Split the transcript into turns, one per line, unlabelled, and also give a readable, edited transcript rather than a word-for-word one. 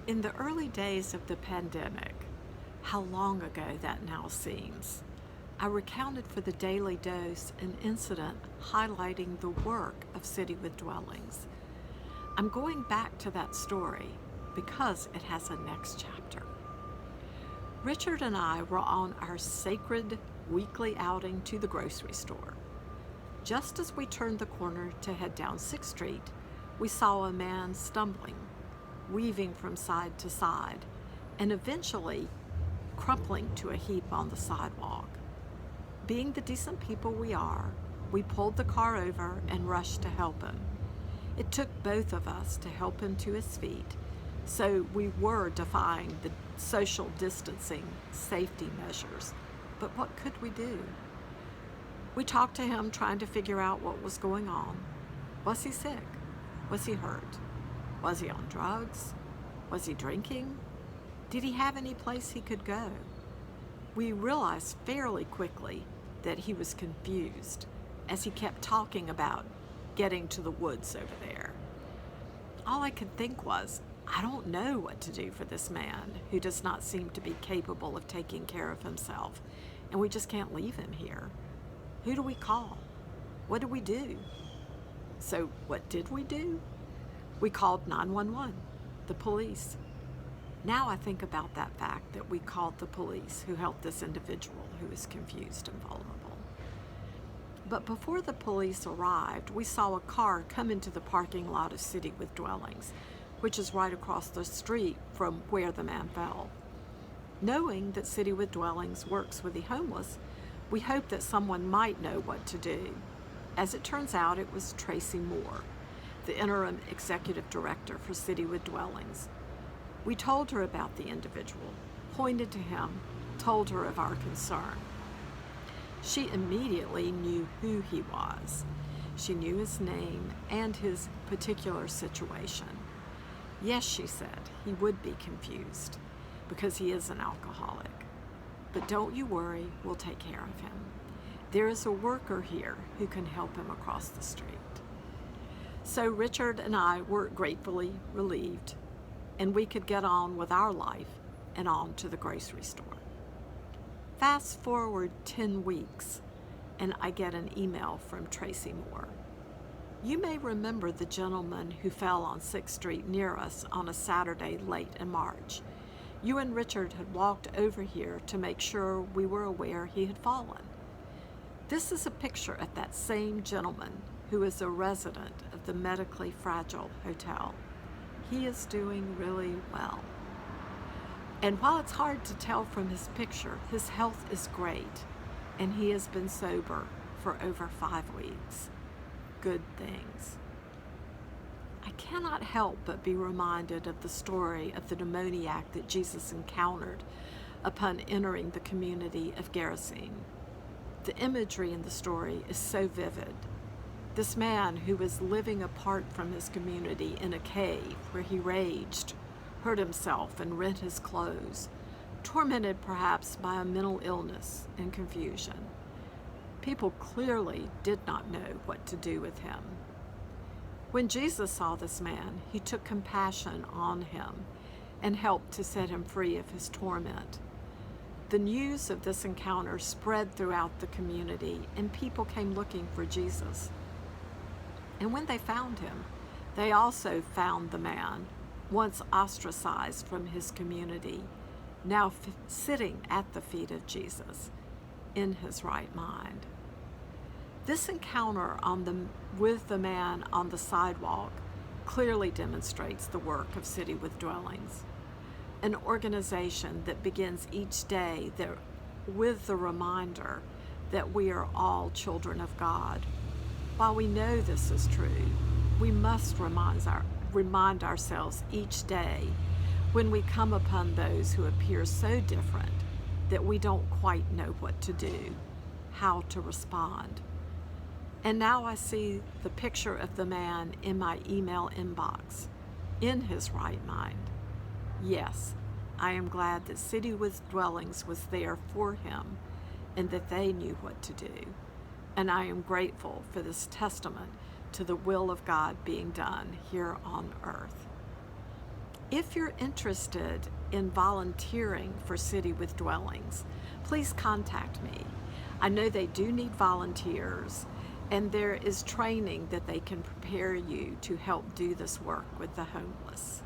In the early days of the pandemic, how long ago that now seems, I recounted for the Daily Dose an incident highlighting the work of City with Dwellings. I'm going back to that story because it has a next chapter. Richard and I were on our sacred weekly outing to the grocery store. Just as we turned the corner to head down 6th Street, we saw a man stumbling, weaving from side to side, and eventually crumpling to a heap on the sidewalk. Being the decent people we are, we pulled the car over and rushed to help him. It took both of us to help him to his feet, so we were defying the social distancing safety measures. But what could we do? We talked to him, trying to figure out what was going on. Was he sick? Was he hurt? Was he on drugs? Was he drinking? Did he have any place he could go? We realized fairly quickly that he was confused as he kept talking about getting to the woods over there. All I could think was, I don't know what to do for this man who does not seem to be capable of taking care of himself, and we just can't leave him here. Who do we call? What do we do? So what did we do? We called 911, the police. Now I think about that fact that we called the police who helped this individual who is confused and vulnerable. But before the police arrived, we saw a car come into the parking lot of City with Dwellings, which is right across the street from where the man fell. Knowing that City with Dwellings works with the homeless, we hoped that someone might know what to do. As it turns out, it was Tracy Moore, the Interim Executive Director for City with Dwellings. We told her about the individual, pointed to him, told her of our concern. She immediately knew who he was. She knew his name and his particular situation. Yes, she said, he would be confused because he is an alcoholic. But don't you worry, we'll take care of him. There is a worker here who can help him across the street. So Richard and I were gratefully relieved, and we could get on with our life and on to the grocery store. Fast forward 10 weeks, and I get an email from Tracy Moore. You may remember the gentleman who fell on 6th Street near us on a Saturday late in March. You and Richard had walked over here to make sure we were aware he had fallen. This is a picture of that same gentleman who is a resident of the medically fragile hotel. He is doing really well. And while it's hard to tell from his picture, his health is great, and he has been sober for over 5 weeks. Good things. I cannot help but be reminded of the story of the demoniac that Jesus encountered upon entering the community of Gerasene. The imagery in the story is so vivid. This man who was living apart from his community in a cave where he raged, hurt himself and rent his clothes, tormented perhaps by a mental illness and confusion. People clearly did not know what to do with him. When Jesus saw this man, he took compassion on him and helped to set him free of his torment. The news of this encounter spread throughout the community, and people came looking for Jesus. And when they found him, they also found the man, once ostracized from his community, now sitting at the feet of Jesus, in his right mind. This encounter with the man on the sidewalk clearly demonstrates the work of City with Dwellings, an organization that begins each day with the reminder that we are all children of God. While we know this is true, we must remind ourselves each day when we come upon those who appear so different that we don't quite know what to do, how to respond. And now I see the picture of the man in my email inbox, in his right mind. Yes, I am glad that City with Dwellings was there for him and that they knew what to do. And I am grateful for this testament to the will of God being done here on earth. If you're interested in volunteering for City with Dwellings, please contact me. I know they do need volunteers, and there is training that they can prepare you to help do this work with the homeless.